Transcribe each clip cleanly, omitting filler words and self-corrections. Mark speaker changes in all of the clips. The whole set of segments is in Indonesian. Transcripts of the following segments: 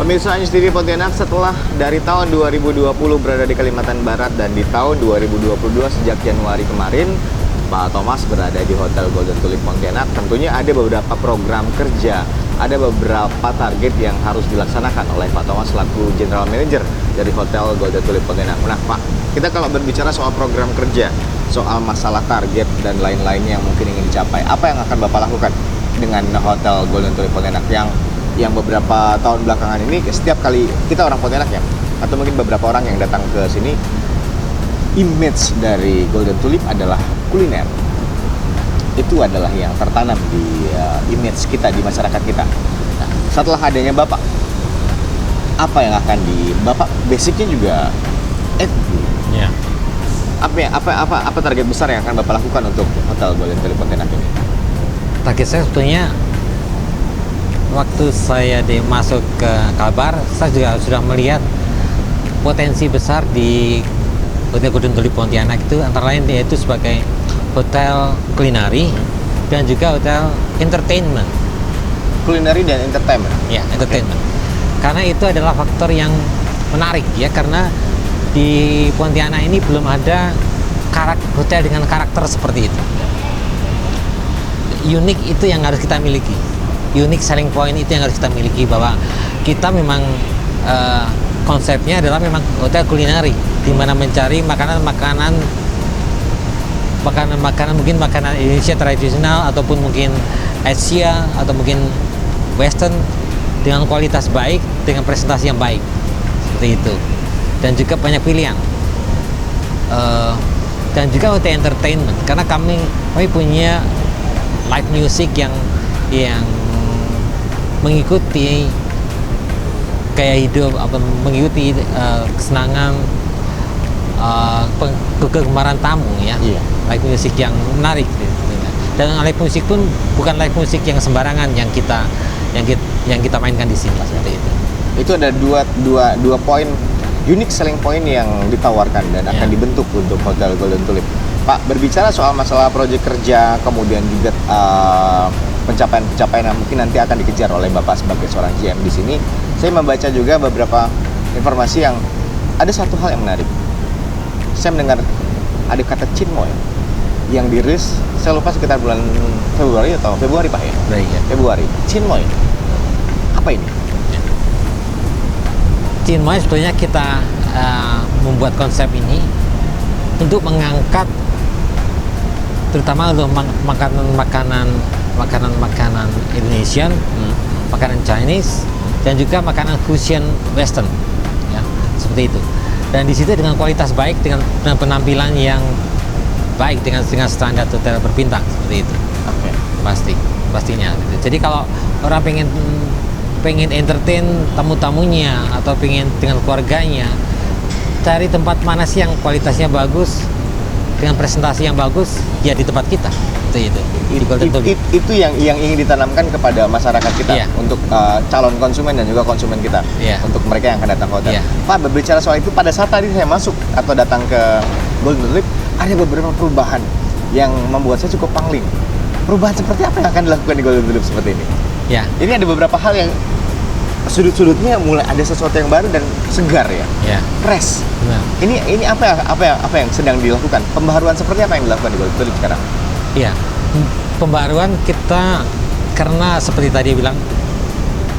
Speaker 1: Pemirsa News TV Pontianak, setelah dari tahun 2020 berada di Kalimantan Barat dan di tahun 2022 sejak Januari kemarin, Pak Thomas berada di Hotel Golden Tulip Pontianak. Tentunya ada beberapa program kerja, ada beberapa target yang harus dilaksanakan oleh Pak Thomas selaku General Manager dari Hotel Golden Tulip Pontianak. Nah Pak, kita kalau berbicara soal program kerja, soal masalah target dan lain-lainnya yang mungkin ingin dicapai, apa yang akan Bapak lakukan dengan Hotel Golden Tulip Pontianak yang beberapa tahun belakangan ini setiap kali kita orang Pontianak ya, atau mungkin beberapa orang yang datang ke sini, image dari Golden Tulip adalah kuliner. Itu adalah yang tertanam di image kita, di masyarakat kita. Nah, setelah adanya Bapak, apa yang akan Bapak basicnya juga
Speaker 2: Ya.
Speaker 1: apa target besar yang akan Bapak lakukan untuk Hotel Golden Tulip Pontianak ini?
Speaker 2: Target saya sebetulnya waktu saya masuk ke Kalbar, saya juga sudah melihat potensi besar di Hotel Golden Tulip Pontianak itu, antara lain yaitu sebagai hotel kulineri dan juga hotel entertainment.
Speaker 1: Kulineri dan entertainment.
Speaker 2: Ya, entertainment. Karena itu adalah faktor yang menarik ya, karena di Pontianak ini belum ada hotel dengan karakter seperti itu. Unik itu yang harus kita miliki. Unique selling point itu yang harus kita miliki, bahwa kita memang konsepnya adalah memang hotel kulineri, di mana mencari makanan mungkin makanan Indonesia tradisional ataupun mungkin Asia atau mungkin Western dengan kualitas baik, dengan presentasi yang baik, seperti itu. Dan juga banyak pilihan. Dan juga hotel entertainment, karena kami punya live music yang mengikuti gaya hidup, mengikuti kesenangan, kegemaran tamu ya.
Speaker 1: Iya.
Speaker 2: Live music yang menarik. Dan live music pun bukan live music yang sembarangan yang kita mainkan di sini, seperti itu.
Speaker 1: Itu ada dua poin, unique selling point yang ditawarkan dan akan dibentuk untuk Hotel Golden Tulip. Pak, berbicara soal masalah proyek kerja, kemudian juga pencapaian yang mungkin nanti akan dikejar oleh Bapak sebagai seorang GM di sini. Saya membaca juga beberapa informasi yang ada satu hal yang menarik. Saya mendengar ada kata Chinmoy yang dirilis, saya lupa sekitar bulan Februari Pak ya?
Speaker 2: Iya.
Speaker 1: Februari. Chinmoy. Apa ini?
Speaker 2: Chinmoy sebetulnya kita membuat konsep ini untuk mengangkat terutama untuk makanan Indonesian, makanan Chinese, dan juga makanan fusion Western, ya, seperti itu. Dan di situ dengan kualitas baik, dengan penampilan yang baik, dengan standar hotel berbintang, seperti itu. Pastinya. Jadi kalau orang pengen entertain tamu-tamunya atau pengen dengan keluarganya, cari tempat mana sih yang kualitasnya bagus, dengan presentasi yang bagus, ya di tempat kita. Itu
Speaker 1: yang ingin ditanamkan kepada masyarakat kita, untuk calon konsumen dan juga konsumen kita, untuk mereka yang akan datang ke hotel. Pak, berbicara soal itu, pada saat tadi saya masuk atau datang ke Golden Tulip, ada beberapa perubahan yang membuat saya cukup pangling. Perubahan seperti apa yang akan dilakukan di Golden Tulip seperti ini?
Speaker 2: Ya.
Speaker 1: Ini ada beberapa hal yang sudut-sudutnya mulai ada sesuatu yang baru dan segar ya. Fresh.
Speaker 2: Nah.
Speaker 1: Ini apa yang sedang dilakukan? Pembaharuan seperti apa yang dilakukan di Golden Tulip sekarang?
Speaker 2: Iya, pembaruan kita karena seperti tadi bilang,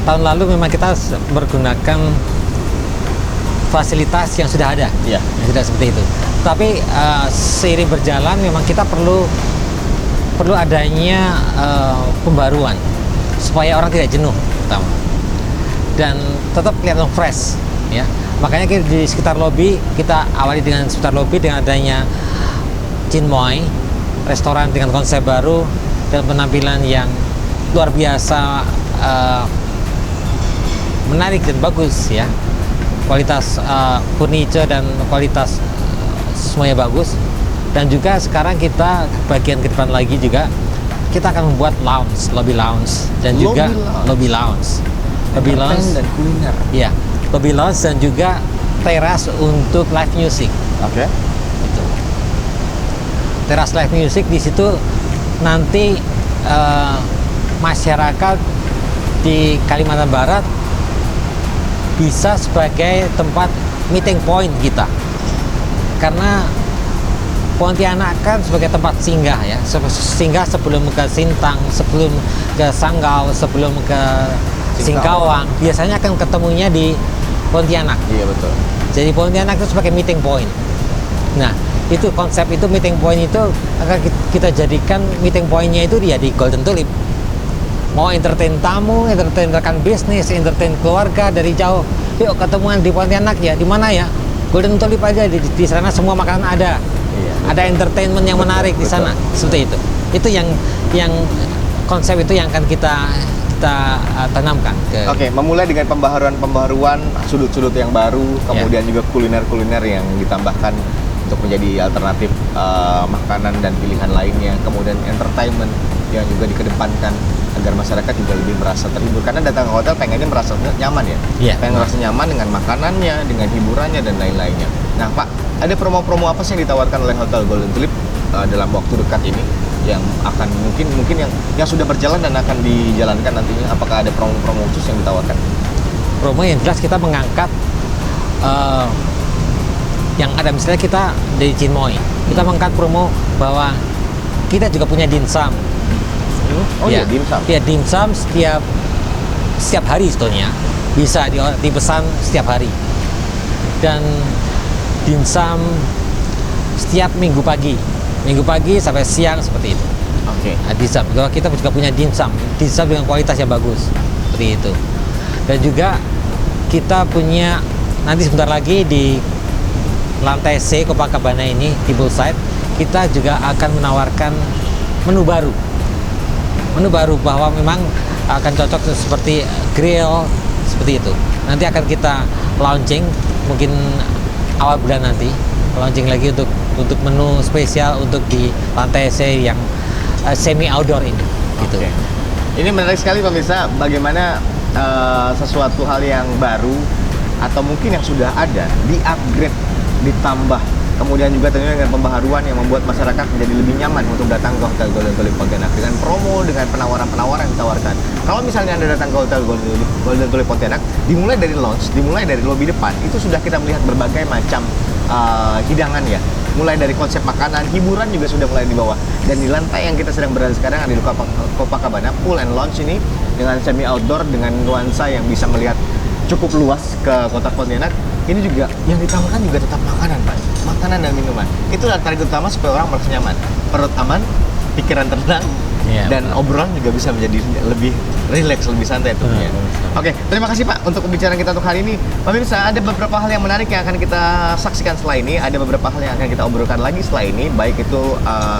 Speaker 2: tahun lalu memang kita menggunakan fasilitas yang sudah ada, yang sudah seperti itu. Tapi seiring berjalan memang kita perlu adanya pembaruan supaya orang tidak jenuh, pertama, dan tetap kelihatan fresh, ya. Makanya di sekitar lobi kita awali dengan adanya Chinmoy, restoran dengan konsep baru dan penampilan yang luar biasa, menarik dan bagus ya. Kualitas furniture dan kualitas semuanya bagus. Dan juga sekarang kita bagian ke depan lagi juga kita akan membuat lobby lounge dan juga lobby lounge
Speaker 1: dan kuliner.
Speaker 2: Iya, lobby lounge dan juga teras untuk live music.
Speaker 1: Oke.
Speaker 2: Teras live music di situ nanti masyarakat di Kalimantan Barat bisa sebagai tempat meeting point kita. Karena Pontianak kan sebagai tempat singgah ya, singgah sebelum ke Sintang, sebelum ke Sanggau, sebelum ke Singkawang, biasanya akan ketemunya di Pontianak.
Speaker 1: Iya betul.
Speaker 2: Jadi Pontianak itu sebagai meeting point. Nah, itu konsep itu meeting point itu akan kita jadikan meeting pointnya itu dia di Golden Tulip. Mau entertain tamu, entertain rekan bisnis, entertain keluarga dari jauh, yuk ketemuan di Pontianak ya. Di mana ya? Golden Tulip aja, di sana semua makanan ada.
Speaker 1: Iya,
Speaker 2: Ada entertainment yang menarik di sana, seperti itu. Itu yang konsep itu yang akan kita tanamkan.
Speaker 1: Oke, memulai dengan pembaharuan sudut-sudut yang baru, kemudian juga kuliner-kuliner yang ditambahkan untuk menjadi alternatif makanan dan pilihan lainnya, kemudian entertainment yang juga dikedepankan agar masyarakat juga lebih merasa terhibur, karena datang ke hotel pengennya merasa nyaman ya, pengen merasa nyaman dengan makanannya, dengan hiburannya dan lain-lainnya. Nah Pak, ada promo-promo apa sih yang ditawarkan oleh Hotel Golden Tulip dalam waktu dekat ini yang akan mungkin yang sudah berjalan dan akan dijalankan nantinya? Apakah ada promo-promo khusus yang ditawarkan?
Speaker 2: Promo yang jelas kita mengangkat yang ada, misalnya kita dari Chinmoy, kita mengangkat promo bahwa kita juga punya dimsum.
Speaker 1: Oh ya, dimsum.
Speaker 2: Ya, dimsum setiap hari sebetulnya bisa dipesan setiap hari, dan dimsum setiap minggu pagi sampai siang seperti itu.
Speaker 1: Oke.
Speaker 2: Nah, dimsum kita juga punya dimsum dengan kualitas yang bagus seperti itu. Dan juga kita punya nanti sebentar lagi di lantai C Copacabana ini di Poolside, kita juga akan menawarkan menu baru bahwa memang akan cocok seperti grill seperti itu. Nanti akan kita launching mungkin awal bulan nanti, launching lagi untuk menu spesial untuk di lantai C yang semi outdoor ini. Gitu.
Speaker 1: Oke. Ini menarik sekali pemirsa, bagaimana sesuatu hal yang baru atau mungkin yang sudah ada di-upgrade, ditambah, kemudian juga tentunya dengan pembaharuan yang membuat masyarakat menjadi lebih nyaman untuk datang ke Hotel Golden Tulip Pontianak dengan promo, dengan penawaran-penawaran yang ditawarkan. Kalau misalnya Anda datang ke Hotel Golden Tulip Pontianak, dimulai dari lounge, dimulai dari lobi depan, itu sudah kita melihat berbagai macam hidangan ya. Mulai dari konsep makanan, hiburan juga sudah mulai di bawah. Dan di lantai yang kita sedang berada sekarang ada di Copacabana Pool and Lounge ini dengan semi outdoor, dengan nuansa yang bisa melihat cukup luas ke kota Pontianak. Ini juga yang ditawarkan juga tetap makanan, Pak. Makanan dan minuman. Itu target utama supaya orang merasa nyaman. Perut aman, pikiran tenang, dan obrolan juga bisa menjadi lebih rileks, lebih santai tentunya. Oke, terima kasih Pak untuk pembicaraan kita untuk hari ini. Pemirsa, ada beberapa hal yang menarik yang akan kita saksikan setelah ini. Ada beberapa hal yang akan kita obrolkan lagi setelah ini, baik itu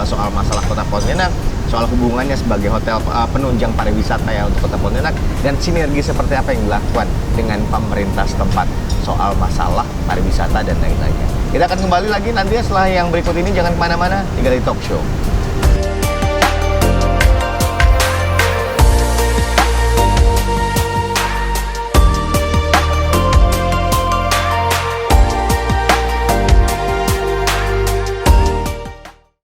Speaker 1: soal masalah kota Pontianak, soal hubungannya sebagai hotel penunjang pariwisata ya untuk kota Pontianak, dan sinergi seperti apa yang dilakukan dengan pemerintah setempat soal masalah pariwisata dan lain-lainnya. Kita akan kembali lagi nanti setelah yang berikut ini. Jangan kemana-mana, tinggal di Talk Show.